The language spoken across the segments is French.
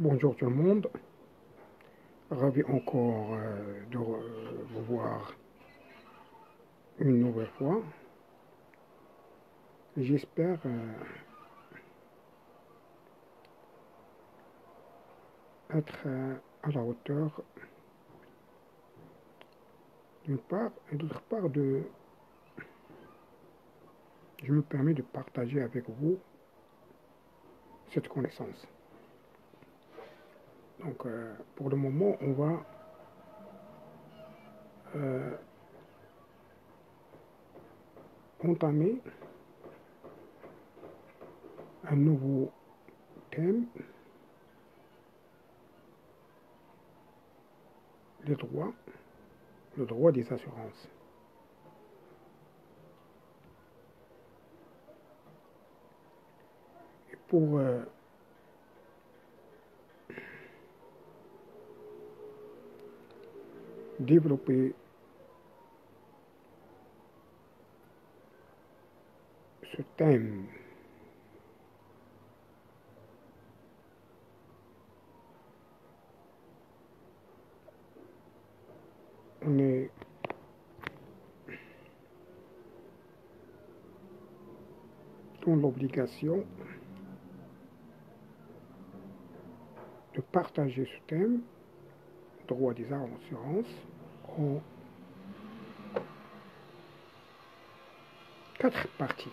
Bonjour tout le monde, ravi encore de vous voir une nouvelle fois. J'espère être à la hauteur d'une part et d'autre part je me permets de partager avec vous cette connaissance. Donc pour le moment on va entamer un nouveau thème, les droits, le droit des assurances. Et pour développer ce thème, on est dans l'obligation de partager ce thème, droit des assurances, en 4 parties.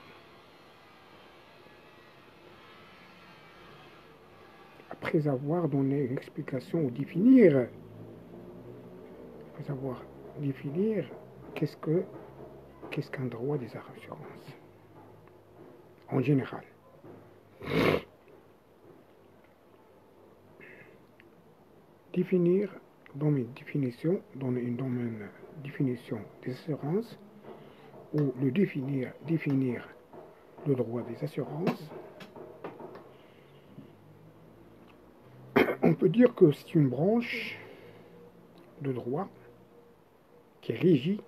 Après avoir donné une explication ou définir, qu'est-ce qu'un droit des assurances en général. Définir, donner une définition des assurances, ou le définir le droit des assurances. On peut dire que c'est une branche de droit qui régit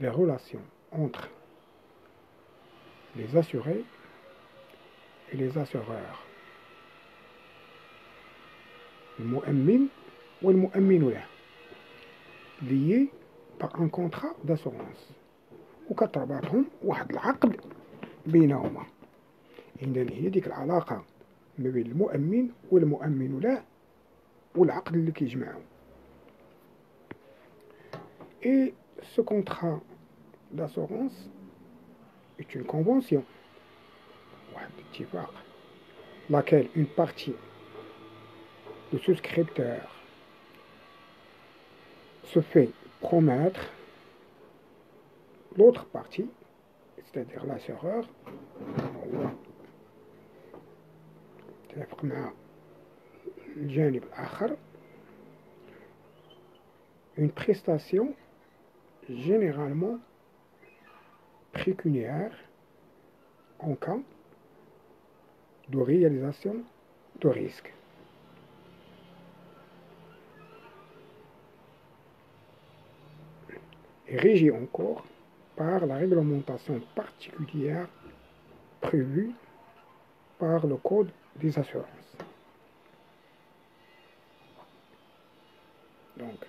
les relations entre les assurés et les assureurs. المؤمن والمؤمن له, liés par un contrat d'assurance وكتربطهم واحد العقد بينهما. إذا هي ديك العلاقة ما بين المؤمن والمؤمن له والعقد اللي كيجمعهم. Et ce contrat d'assurance est une convention, laquelle une partie de souscripteurs se fait promettre l'autre partie, c'est-à-dire l'assureur, une prestation généralement pécuniaire en cas de réalisation de risque. Et régie encore par la réglementation particulière prévue par le Code des assurances. Donc,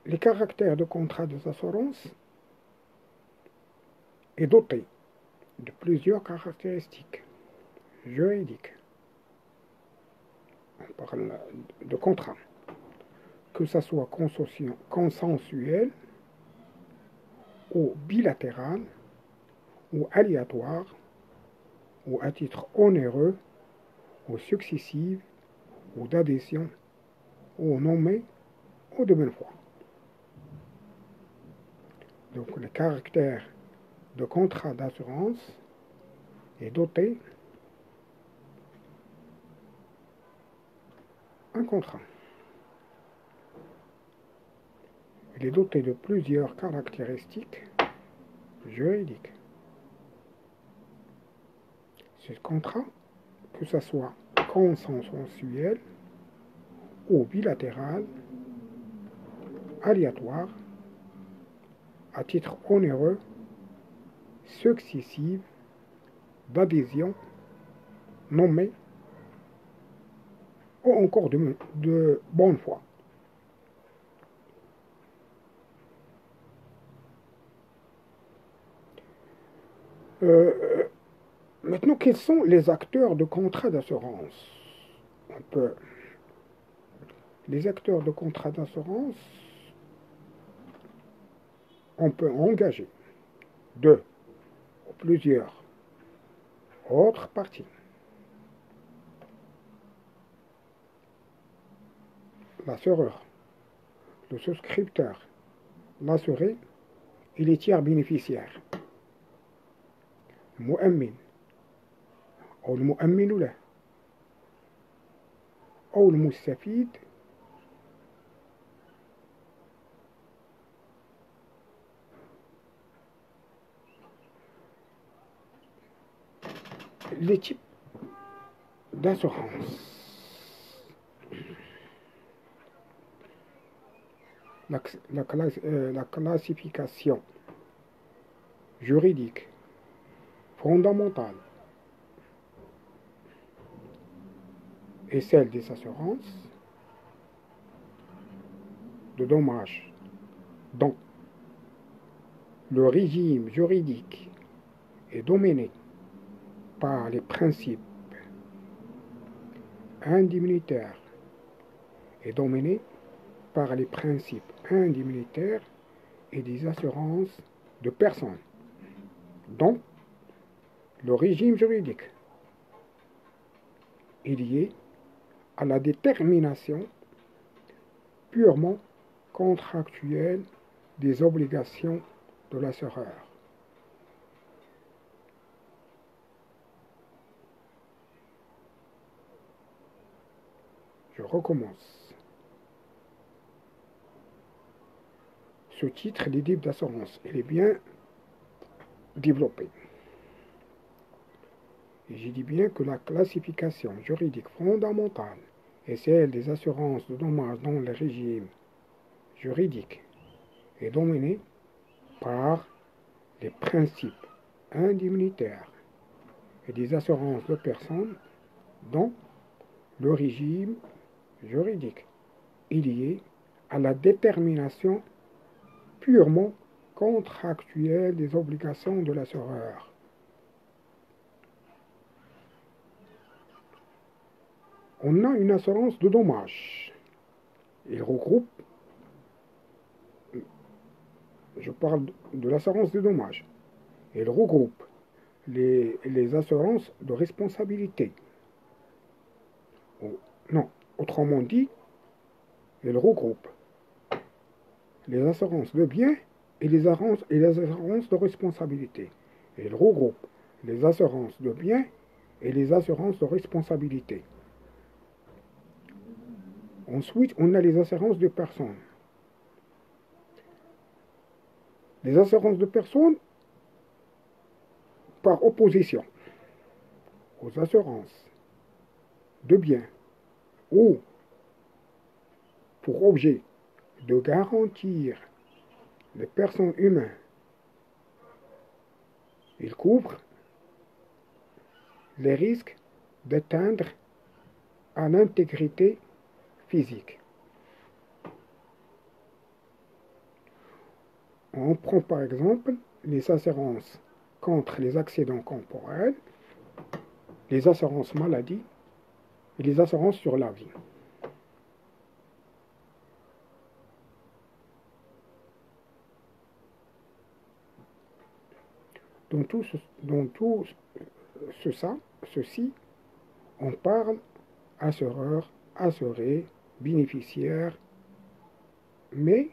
les caractères de contrat des assurances est doté de plusieurs caractéristiques juridiques. On parle de contrat, que ce soit consensuel ou bilatéral ou aléatoire ou à titre onéreux ou successif ou d'adhésion ou nommé ou de bonne foi. Donc le caractère de contrat d'assurance est doté d'un contrat. Il est doté de plusieurs caractéristiques juridiques. Ce contrat, que ce soit consensuel ou bilatéral, aléatoire, à titre onéreux, successives d'adhésion nommées ou encore de bonne foi. Maintenant, quels sont les acteurs de contrat d'assurance? Les acteurs de contrat d'assurance, on peut engager deux ou plusieurs autres parties. L'assureur, le souscripteur, l'assuré et les tiers bénéficiaires. المؤمن أو المؤمن له أو المستفيد les types d'assurance. La classification juridique fondamentale est celle des assurances de dommages dont le régime juridique est dominé par les principes indemnitaires et dominé par les principes indemnitaires et des assurances de personnes, dont le régime juridique est lié à la détermination purement contractuelle des obligations de l'assureur. Je recommence. Ce titre des types d'assurance, il est bien développé. Et j'ai dit bien que la classification juridique fondamentale est celle des assurances de dommages dont le régime juridique est dominé par les principes indemnitaires et des assurances de personnes dont le régime juridique est lié à la détermination purement contractuelle des obligations de l'assureur. On a une assurance de dommages. Il regroupe, je parle de l'assurance de dommages, il regroupe les assurances de responsabilité. Non, autrement dit, il regroupe les assurances de biens et les assurances de responsabilité. Il regroupe les assurances de biens et les assurances de responsabilité. Ensuite, on a les assurances de personnes. Les assurances de personnes par opposition aux assurances de biens ou pour objet de garantir les personnes humaines. Il couvre les risques d'atteindre à l'intégrité physique. On prend par exemple les assurances contre les accidents corporels, les assurances maladie et les assurances sur la vie. Dans tout ceci, on parle assureur, assuré, bénéficiaire, mais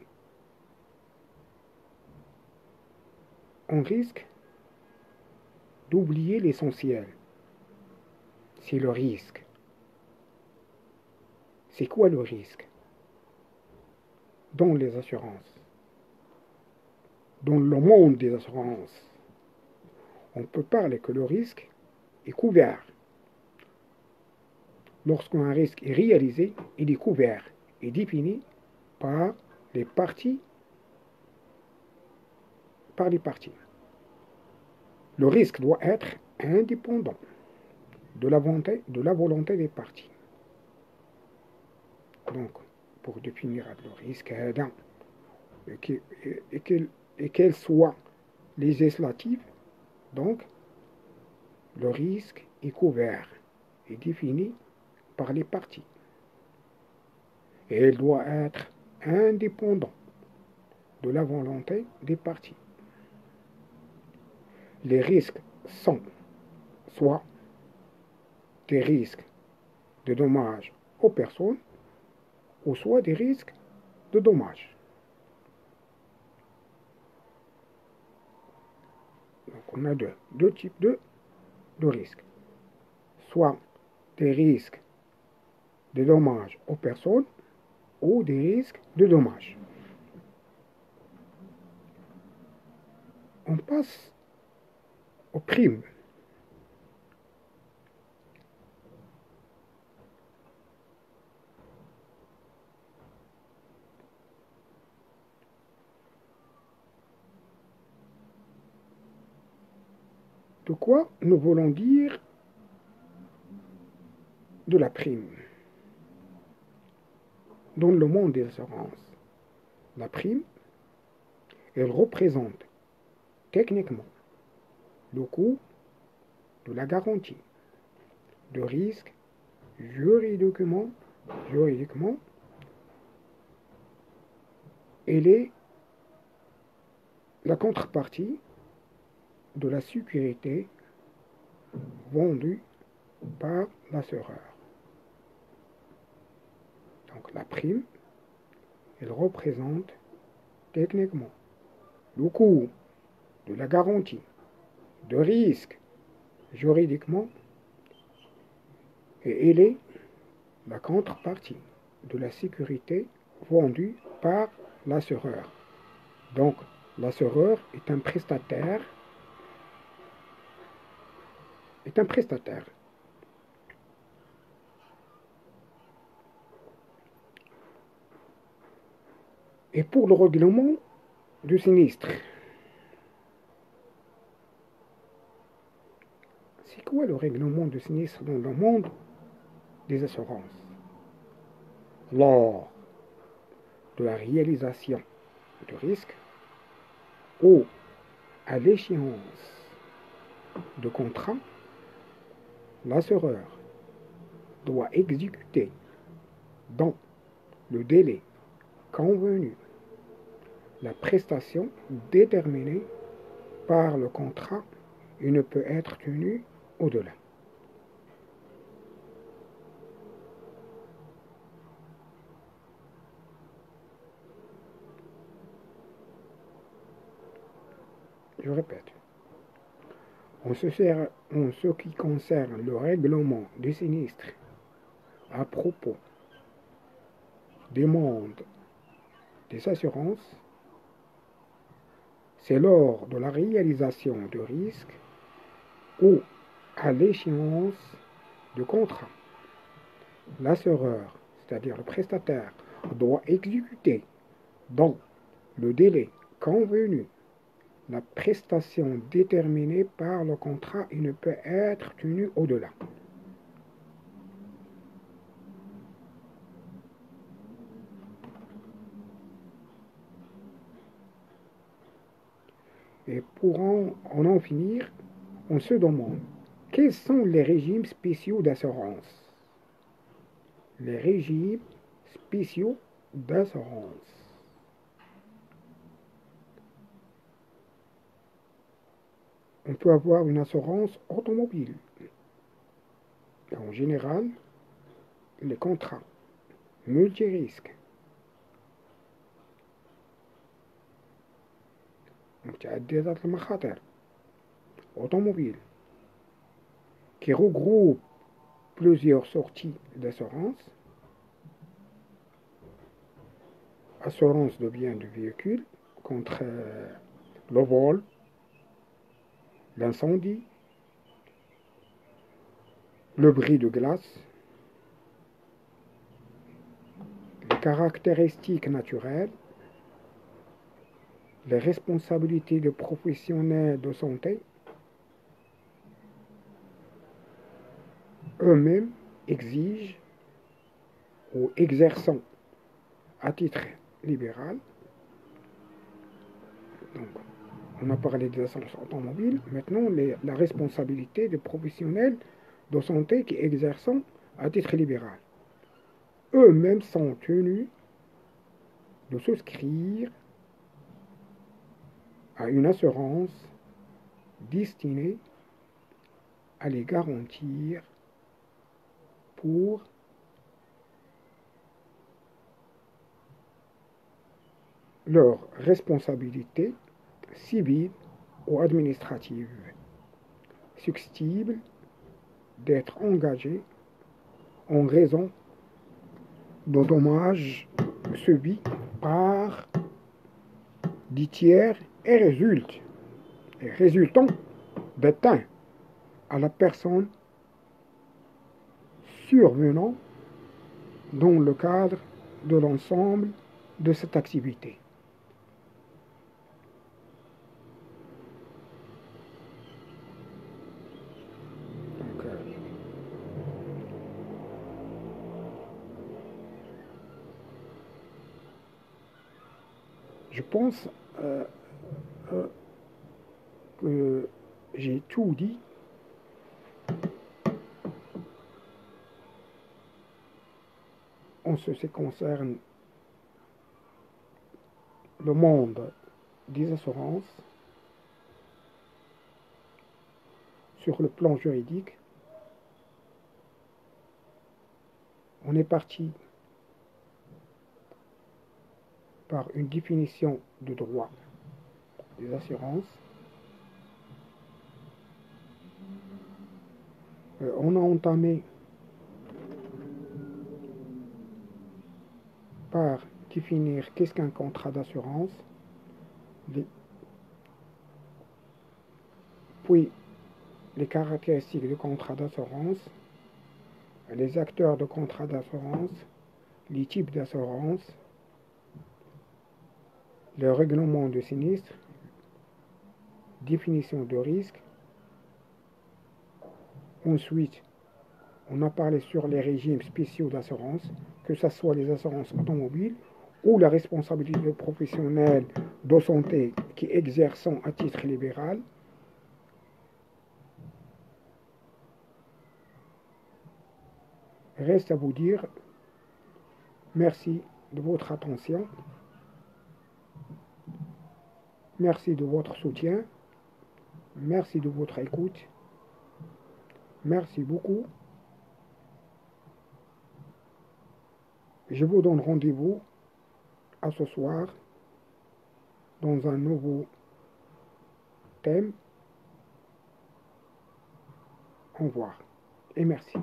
on risque d'oublier l'essentiel. C'est le risque. C'est quoi le risque dans les assurances? Dans le monde des assurances, on peut parler que le risque est couvert. Lorsqu'un risque est réalisé, il est couvert et défini par les parties. Le risque doit être indépendant de la volonté des parties. Donc, pour définir le risque, et qu'elle soit législative, donc le risque est couvert et défini par les parties. Et il doit être indépendant de la volonté des parties. Les risques sont soit des risques de dommages aux personnes ou soit des risques de dommages. Donc on a deux types de risques. Soit des risques de dommages aux personnes ou des risques de dommages. On passe aux primes. De quoi nous voulons dire de la prime? Dans le monde des assurances, la prime, elle représente techniquement le coût de la garantie de risque juridiquement, elle est la contrepartie de la sécurité vendue par l'assureur. Donc la prime, elle représente techniquement le coût de la garantie de risque juridiquement et elle est la contrepartie de la sécurité vendue par l'assureur. Donc l'assureur est un prestataire. Et pour le règlement du sinistre, c'est quoi le règlement du sinistre dans le monde des assurances? Lors de la réalisation du risque ou à l'échéance de contrat, l'assureur doit exécuter dans le délai convenu la prestation déterminée par le contrat et ne peut être tenue au-delà. Je répète, en ce qui concerne le règlement des sinistres à propos des mondes des assurances, c'est lors de la réalisation de risque ou à l'échéance du contrat. L'assureur, c'est-à-dire le prestataire, doit exécuter dans le délai convenu la prestation déterminée par le contrat et ne peut être tenue au-delà. Et pour en finir, on se demande quels sont les régimes spéciaux d'assurance. Les régimes spéciaux d'assurance. On peut avoir une assurance automobile. Et en général, les contrats multirisques. متعددة المخاطر automobile qui regroupe plusieurs sorties d'assurance. Assurance de biens du véhicule contre le vol, l'incendie, le bris de glace, les caractéristiques naturelles, les responsabilités de professionnels de santé, eux-mêmes exigent ou exerçant à titre libéral. Donc, on a parlé des assurances automobiles. Maintenant, la responsabilité des professionnels de santé qui exercent à titre libéral. Eux-mêmes sont tenus de souscrire à une assurance destinée à les garantir pour leurs responsabilités civiles ou administratives susceptibles d'être engagées en raison de dommages subis par des tiers et résultant d'atteinte à la personne survenant dans le cadre de l'ensemble de cette activité. Donc, je pense euh, que j'ai tout dit. En ce qui concerne le monde des assurances, sur le plan juridique, on est parti par une définition de droit des assurances. On a entamé par définir qu'est-ce qu'un contrat d'assurance, puis les caractéristiques du contrat d'assurance, les acteurs de contrat d'assurance, les types d'assurance, le règlement de sinistre, définition de risque. Ensuite, on a parlé sur les régimes spéciaux d'assurance, que ce soit les assurances automobiles ou la responsabilité professionnelle de santé qui exercent à titre libéral. Reste à vous dire merci de votre attention, merci de votre soutien, merci de votre écoute, merci beaucoup. Je vous donne rendez-vous à ce soir dans un nouveau thème. Au revoir et merci.